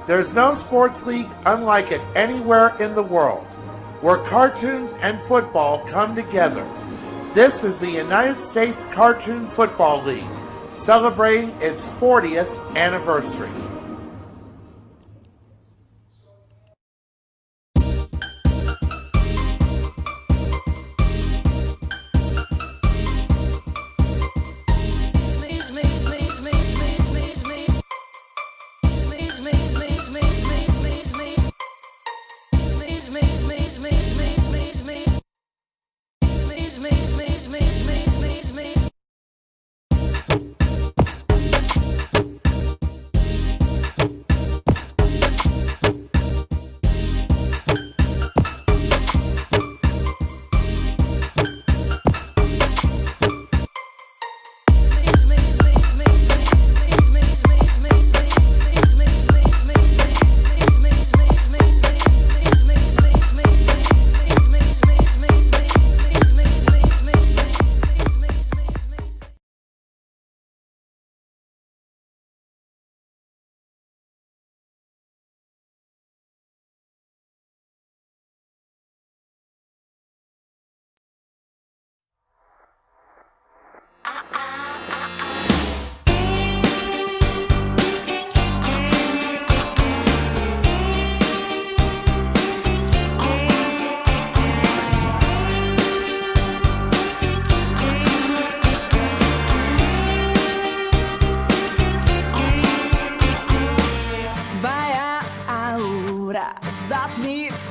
There's no sports league unlike it anywhere in the world, where cartoons and football come together. This is the United States Cartoon Football League, celebrating its 40th anniversary.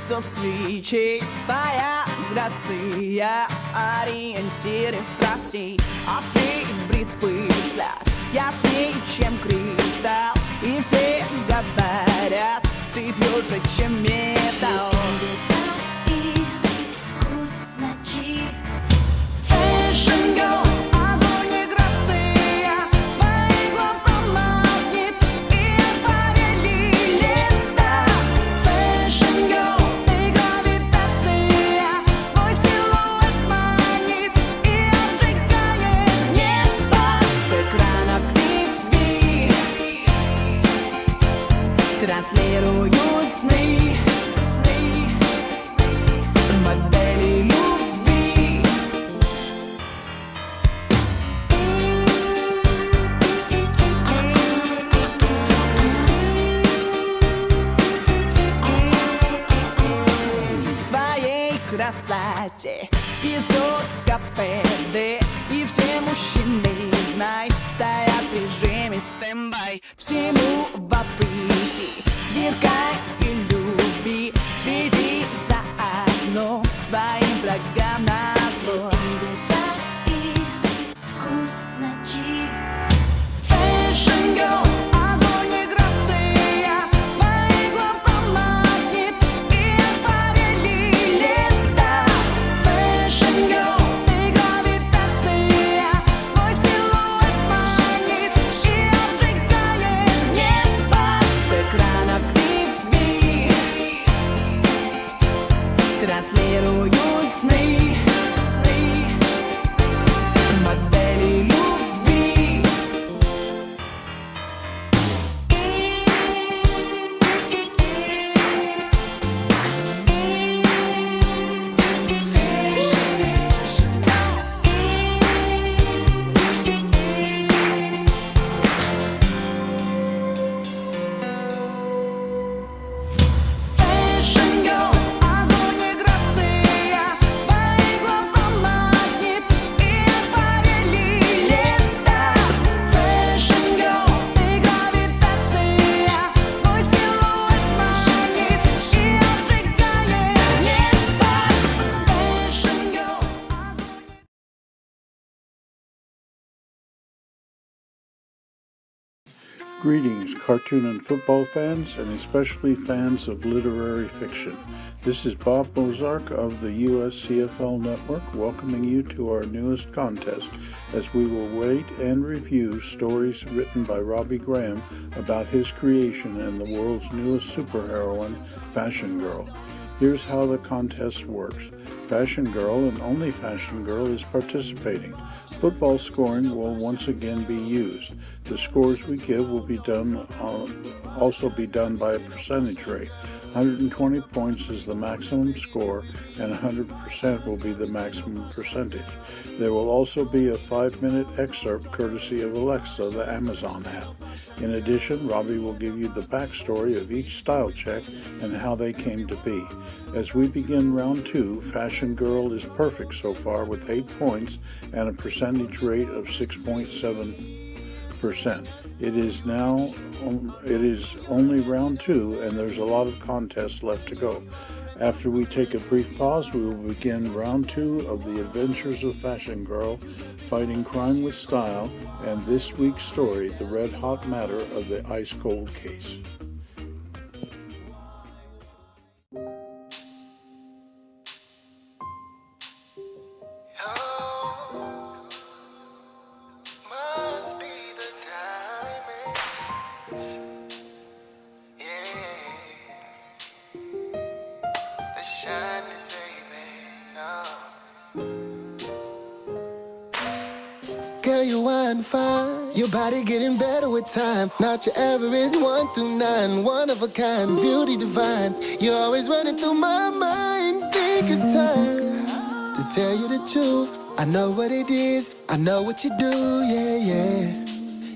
Сто свечей, твоя грация, ориентиры страстей, острый бритвый взгляд, ясней, чем кристалл, и все говорят, ты тверже, чем металл. И вкус ночи. Fashion girl. Транслируют сны, модели любви. В твоей красоте 500 КПД, и все мужчины, знай, стоят в режиме стендбай. Всему вопреки, сверкай и люби, свети за окно своим врагам назло. И вкус ночи. Fashion girl. Транслируют сны, модели любви. Greetings, cartoon and football fans, and especially fans of literary fiction. This is Bob Mozark of the USCFL Network welcoming you to our newest contest as we will rate and review stories written by Robbie Graham about his creation and the world's newest superheroine, Fashion Girl. Here's how the contest works. Fashion Girl and only Fashion Girl is participating. Football scoring will once again be used. The scores we give will be done also be done by a percentage rate. 120 points is the maximum score, and 100% will be the maximum percentage. There will also be a 5-minute excerpt courtesy of Alexa, the Amazon app. In addition, Robbie will give you the backstory of each style check and how they came to be. As we begin round 2, Fashion Girl is perfect so far with 8 points and a percentage rate of 6.7%. It is only round 2, and there's a lot of contests left to go. After we take a brief pause, we will begin round 2 of the Adventures of Fashion Girl, fighting crime with style, and this week's story, the red hot matter of the ice cold case. Girl, you wine fine. Your body getting better with time. Not your average 1 through 9. One of a kind, beauty divine. You're always running through my mind. Think it's time to tell you the truth. I know what it is. I know what you do. Yeah, yeah.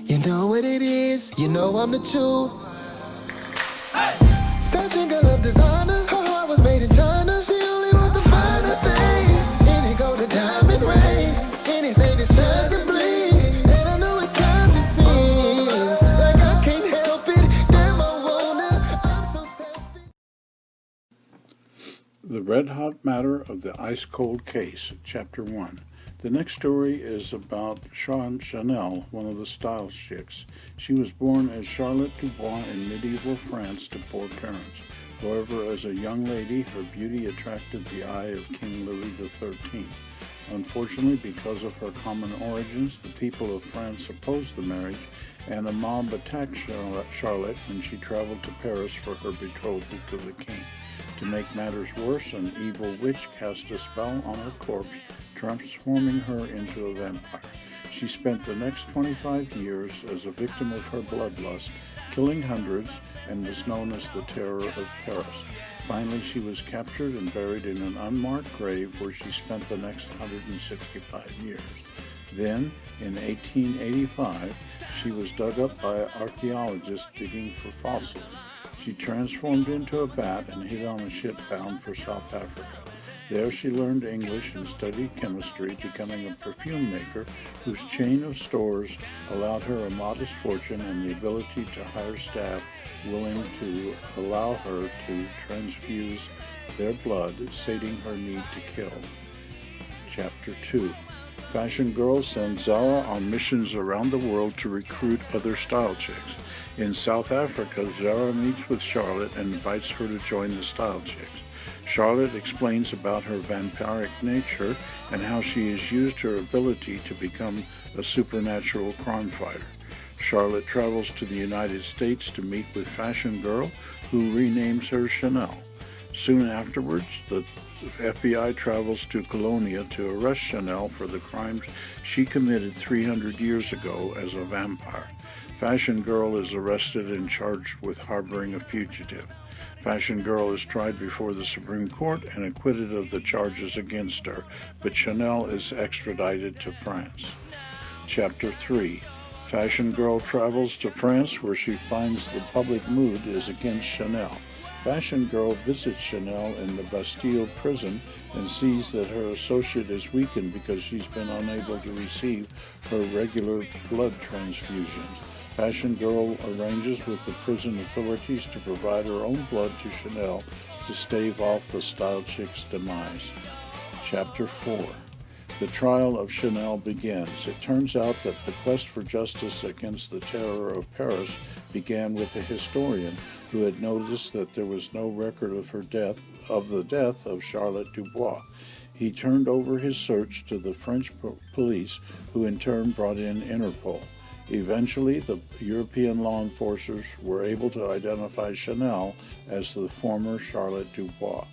You know what it is. You know I'm the truth. Fashion girl of designer. Her heart was made in China. She only wants the finer things. Any gold to diamond rings. Anything that shines and blings. And I know at times it seems like I can't help it. Damn, I wanna. I'm so selfish. The Red Hot Matter of the Ice Cold Case, Chapter 1. The next story is about Chanel, one of the style chicks. She was born as Charlotte Dubois in medieval France to poor parents. However, as a young lady, her beauty attracted the eye of King Louis XIII. Unfortunately, because of her common origins, the people of France opposed the marriage, and a mob attacked Charlotte when she traveled to Paris for her betrothal to the king. To make matters worse, an evil witch cast a spell on her corpse, transforming her into a vampire. She spent the next 25 years as a victim of her bloodlust, killing hundreds, and was known as the Terror of Paris. Finally, she was captured and buried in an unmarked grave where she spent the next 165 years. Then, in 1885, she was dug up by archaeologists digging for fossils. She transformed into a bat and hid on a ship bound for South Africa. There she learned English and studied chemistry, becoming a perfume maker whose chain of stores allowed her a modest fortune and the ability to hire staff willing to allow her to transfuse their blood, sating her need to kill. Chapter 2. Fashion Girl sends Zara on missions around the world to recruit other style chicks. In South Africa, Zara meets with Charlotte and invites her to join the style chicks. Charlotte explains about her vampiric nature and how she has used her ability to become a supernatural crime fighter. Charlotte travels to the United States to meet with Fashion Girl, who renames her Chanel. Soon afterwards, the FBI travels to Colonia to arrest Chanel for the crimes she committed 300 years ago as a vampire. Fashion Girl is arrested and charged with harboring a fugitive. Fashion Girl is tried before the Supreme Court and acquitted of the charges against her, but Chanel is extradited to France. Chapter 3. Fashion Girl travels to France where she finds the public mood is against Chanel. Fashion Girl visits Chanel in the Bastille prison and sees that her associate is weakened because she's been unable to receive her regular blood transfusions. Fashion Girl arranges with the prison authorities to provide her own blood to Chanel to stave off the style chick's demise. Chapter 4. The trial of Chanel begins. It turns out that the quest for justice against the Terror of Paris began with a historian who had noticed that there was no record of the death of Charlotte Dubois. He turned over his search to the French police, who in turn brought in Interpol. Eventually, the European law enforcers were able to identify Chanel as the former Charlotte Dubois.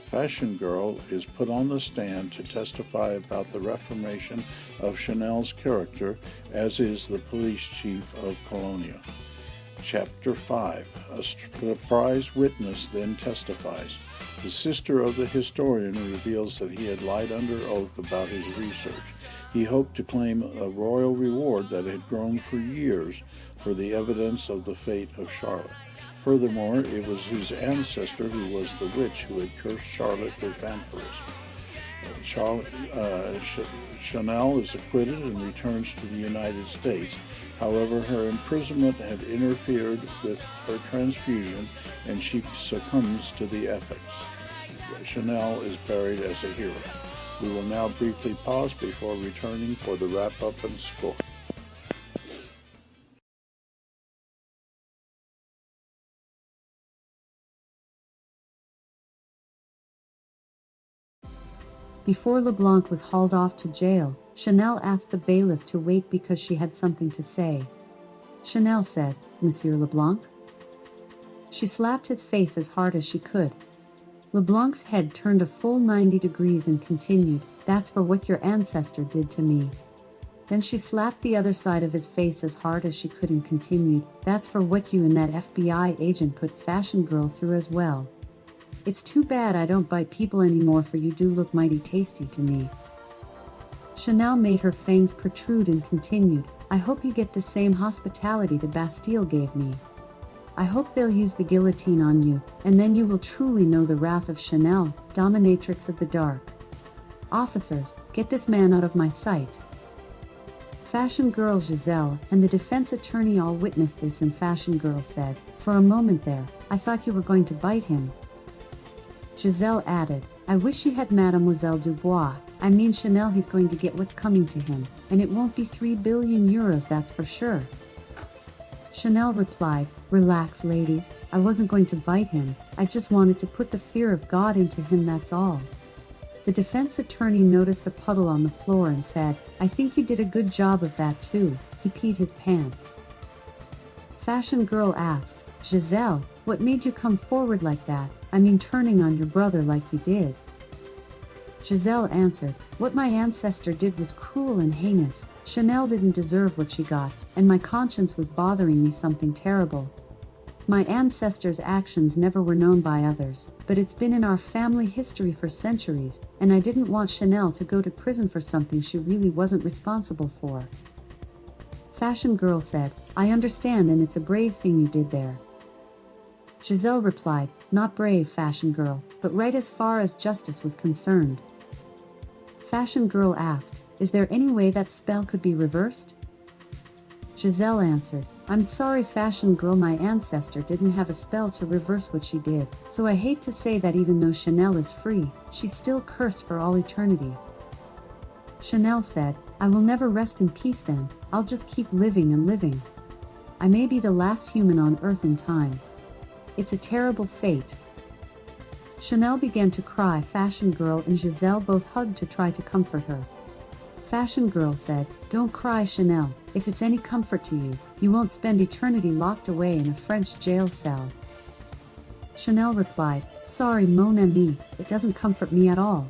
Fashion Girl is put on the stand to testify about the reformation of Chanel's character, as is the police chief of Colonia. Chapter 5. A surprise witness then testifies. The sister of the historian reveals that he had lied under oath about his research. He hoped to claim a royal reward that had grown for years for the evidence of the fate of Charlotte. Furthermore, it was his ancestor who was the witch who had cursed Charlotte with vampirism. Chanel is acquitted and returns to the United States. However, her imprisonment had interfered with her transfusion, and she succumbs to the effects. Chanel is buried as a hero. We will now briefly pause before returning for the wrap-up and score. Before LeBlanc was hauled off to jail, Chanel asked the bailiff to wait because she had something to say. Chanel said, "Monsieur LeBlanc?" She slapped his face as hard as she could. LeBlanc's head turned a full 90 degrees and continued, "That's for what your ancestor did to me." Then she slapped the other side of his face as hard as she could and continued, "That's for what you and that FBI agent put Fashion Girl through as well. It's too bad I don't bite people anymore, for you do look mighty tasty to me." Chanel made her fangs protrude and continued, "I hope you get the same hospitality the Bastille gave me. I hope they'll use the guillotine on you, and then you will truly know the wrath of Chanel, dominatrix of the dark. Officers, get this man out of my sight." Fashion Girl Giselle and the defense attorney all witnessed this, and Fashion Girl said, "For a moment there, I thought you were going to bite him." Giselle added, "I wish you had Mademoiselle Dubois. I mean Chanel, he's going to get what's coming to him, and it won't be 3 billion euros, that's for sure." Chanel replied, "Relax ladies, I wasn't going to bite him, I just wanted to put the fear of God into him, that's all." The defense attorney noticed a puddle on the floor and said, "I think you did a good job of that too, he peed his pants." Fashion Girl asked, "Giselle, what made you come forward like that, I mean turning on your brother like you did?" Giselle answered, "What my ancestor did was cruel and heinous. Chanel didn't deserve what she got, and my conscience was bothering me something terrible. My ancestors' actions never were known by others, but it's been in our family history for centuries, and I didn't want Chanel to go to prison for something she really wasn't responsible for." Fashion Girl said, "I understand, and it's a brave thing you did there." Giselle replied, "Not brave, Fashion Girl, but right as far as justice was concerned." Fashion Girl asked, "Is there any way that spell could be reversed?" Giselle answered, "I'm sorry, Fashion Girl, my ancestor didn't have a spell to reverse what she did, so I hate to say that even though Chanel is free, she's still cursed for all eternity." Chanel said, "I will never rest in peace then, I'll just keep living and living. I may be the last human on earth in time. It's a terrible fate." Chanel began to cry. Fashion Girl and Giselle both hugged to try to comfort her. Fashion Girl said, "Don't cry, Chanel, if it's any comfort to you, you won't spend eternity locked away in a French jail cell." Chanel replied, "Sorry, mon ami, it doesn't comfort me at all."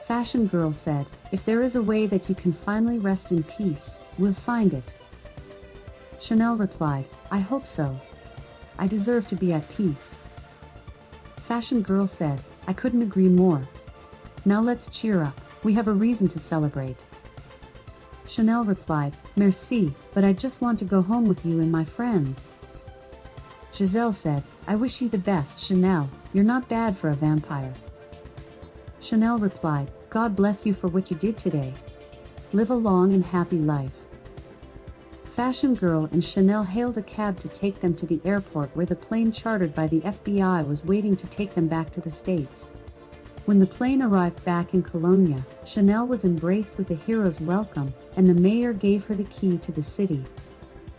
Fashion Girl said, "If there is a way that you can finally rest in peace, we'll find it." Chanel replied, "I hope so. I deserve to be at peace." Fashion Girl said, "I couldn't agree more. Now let's cheer up, we have a reason to celebrate." Chanel replied, "Merci, but I just want to go home with you and my friends." Giselle said, "I wish you the best, Chanel, you're not bad for a vampire." Chanel replied, "God bless you for what you did today. Live a long and happy life." Fashion Girl and Chanel hailed a cab to take them to the airport, where the plane chartered by the FBI was waiting to take them back to the States. When the plane arrived back in Colonia, Chanel was embraced with a hero's welcome, and the mayor gave her the key to the city.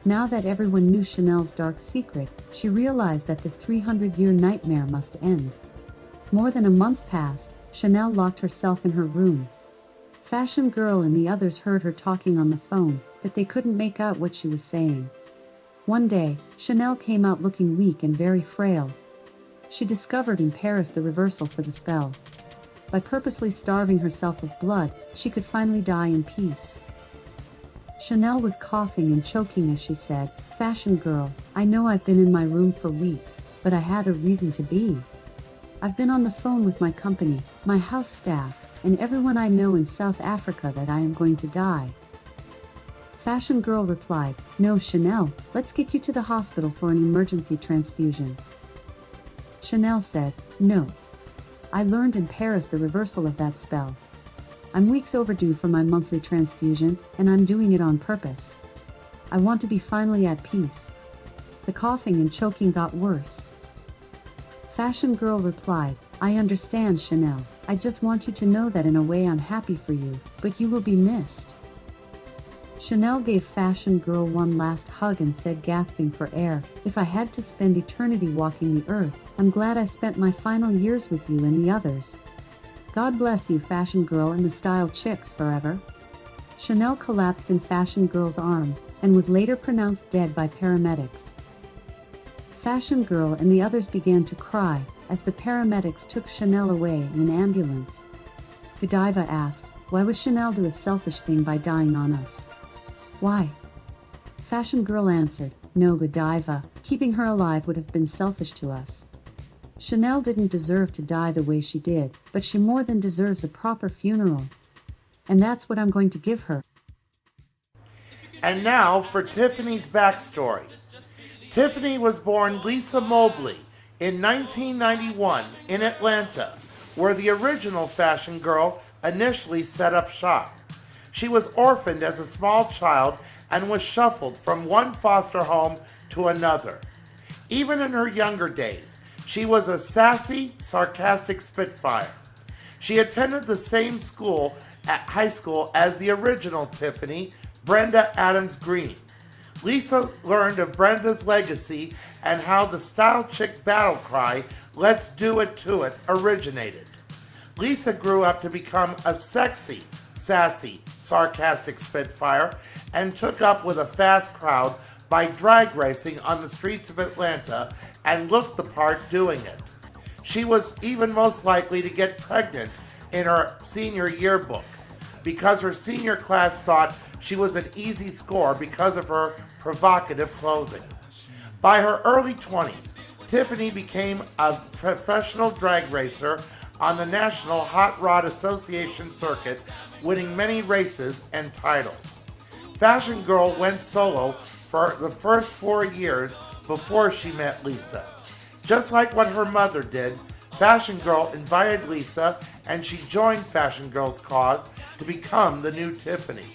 Now that everyone knew Chanel's dark secret, she realized that this 300-year nightmare must end. More than a month passed. Chanel locked herself in her room. Fashion Girl and the others heard her talking on the phone, but they couldn't make out what she was saying. One day, Chanel came out looking weak and very frail. She discovered in Paris the reversal for the spell. By purposely starving herself of blood, she could finally die in peace. Chanel was coughing and choking as she said, "Fashion girl, I know I've been in my room for weeks, but I had a reason to be. I've been on the phone with my company, my house staff, and everyone I know in South Africa that I am going to die." Fashion girl replied, "No, Chanel, let's get you to the hospital for an emergency transfusion." Chanel said, "No. I learned in Paris the reversal of that spell. I'm weeks overdue for my monthly transfusion, and I'm doing it on purpose. I want to be finally at peace." The coughing and choking got worse. Fashion girl replied, "I understand, Chanel. I just want you to know that in a way I'm happy for you, but you will be missed." Chanel gave Fashion girl one last hug and said, gasping for air, "If I had to spend eternity walking the earth, I'm glad I spent my final years with you and the others. God bless you, Fashion girl and the style chicks forever." Chanel collapsed in Fashion girl's arms and was later pronounced dead by paramedics. Fashion girl and the others began to cry as the paramedics took Chanel away in an ambulance. Godiva asked, "Why would Chanel do a selfish thing by dying on us?" "Why?" Fashion girl answered, "No, Godiva, keeping her alive would have been selfish to us. Chanel didn't deserve to die the way she did, but she more than deserves a proper funeral. And that's what I'm going to give her." And now for Tiffany's backstory. Tiffany was born Lisa Mobley in 1991 in Atlanta, where the original Fashion girl initially set up shop. She was orphaned as a small child and was shuffled from one foster home to another. Even in her younger days, she was a sassy, sarcastic spitfire. She attended the same school at high school as the original Tiffany, Brenda Adams Green. Lisa learned of Brenda's legacy and how the style chick battle cry, "Let's do it to it," originated. Lisa grew up to become a sexy, sassy, sarcastic spitfire and took up with a fast crowd by drag racing on the streets of Atlanta and looked the part doing it. She was even most likely to get pregnant in her senior yearbook because her senior class thought she was an easy score because of her provocative clothing. By her early 20s, Tiffany became a professional drag racer on the National Hot Rod Association circuit, winning many races and titles. Fashion girl went solo for the first 4 years before she met Lisa. Just like what her mother did, Fashion girl invited Lisa and she joined Fashion girl's cause to become the new Tiffany.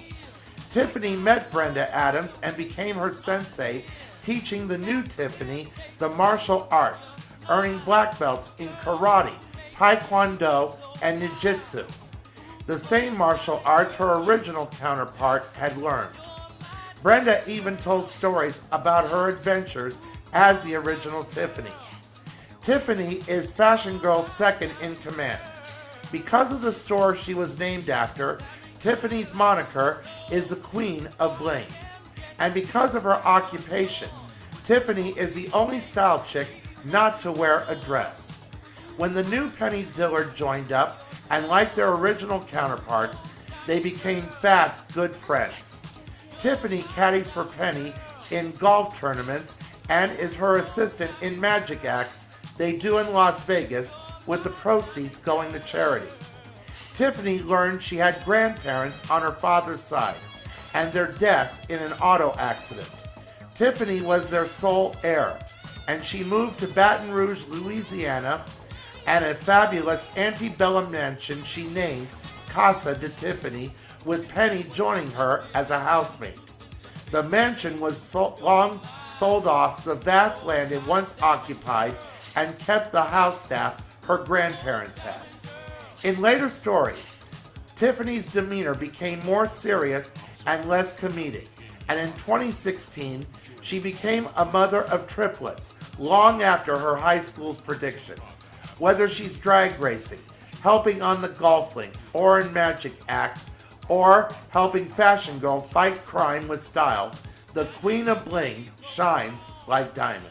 Tiffany met Brenda Adams and became her sensei, teaching the new Tiffany the martial arts, earning black belts in karate, taekwondo, and ninjutsu, the same martial arts her original counterpart had learned. Brenda even told stories about her adventures as the original Tiffany. Tiffany is Fashion girl's second in command. Because of the store she was named after, Tiffany's moniker is the Queen of Bling. And because of her occupation, Tiffany is the only style chick not to wear a dress. When the new Penny Dillard joined up, and like their original counterparts, they became fast, good friends. Tiffany caddies for Penny in golf tournaments and is her assistant in magic acts they do in Las Vegas, with the proceeds going to charity. Tiffany learned she had grandparents on her father's side and their deaths in an auto accident. Tiffany was their sole heir, and she moved to Baton Rouge, Louisiana, and a fabulous antebellum mansion she named Casa de Tiffany, with Penny joining her as a housemaid. The mansion was long sold off the vast land it once occupied and kept the house staff her grandparents had. In later stories, Tiffany's demeanor became more serious and less comedic, and in 2016, she became a mother of triplets long after her high school's prediction. Whether she's drag racing, helping on the golf links, or in magic acts, or helping Fashion girl fight crime with style, the Queen of Bling shines like diamonds.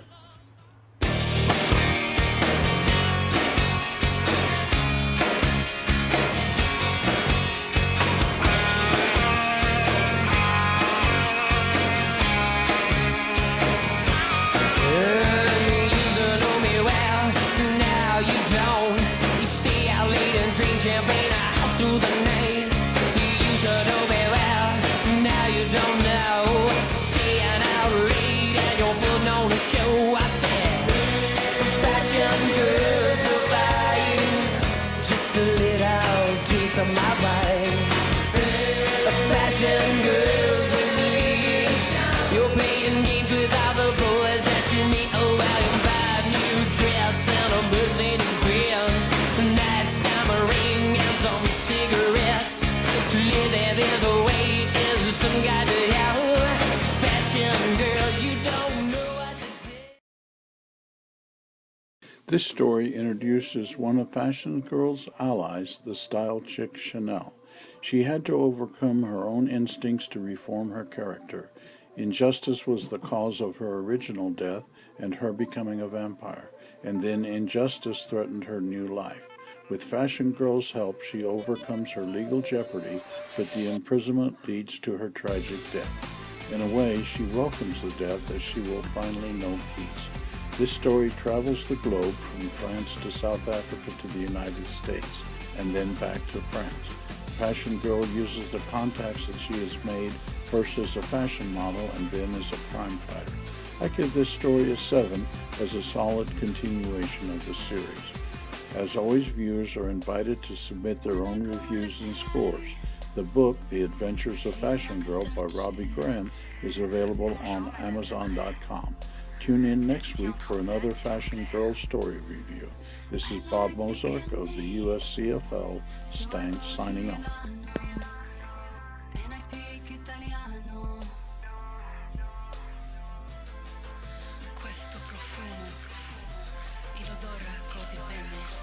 This story introduces one of Fashion Girl's allies, the style chick Chanel. She had to overcome her own instincts to reform her character. Injustice was the cause of her original death and her becoming a vampire, and then injustice threatened her new life. With Fashion Girl's help, she overcomes her legal jeopardy, but the imprisonment leads to her tragic death. In a way, she welcomes the death as she will finally know peace. This story travels the globe from France to South Africa to the United States, and then back to France. Fashion Girl uses the contacts that she has made, first as a fashion model and then as a crime fighter. I give this story a 7 as a solid continuation of the series. As always, viewers are invited to submit their own reviews and scores. The book, The Adventures of Fashion Girl by Robbie Graham, is available on Amazon.com. Tune in next week for another Fashion Girl story review. This is Bob Mozart of the USCFL signing off. And I speak italiano. Questo profumo, il odore così bene.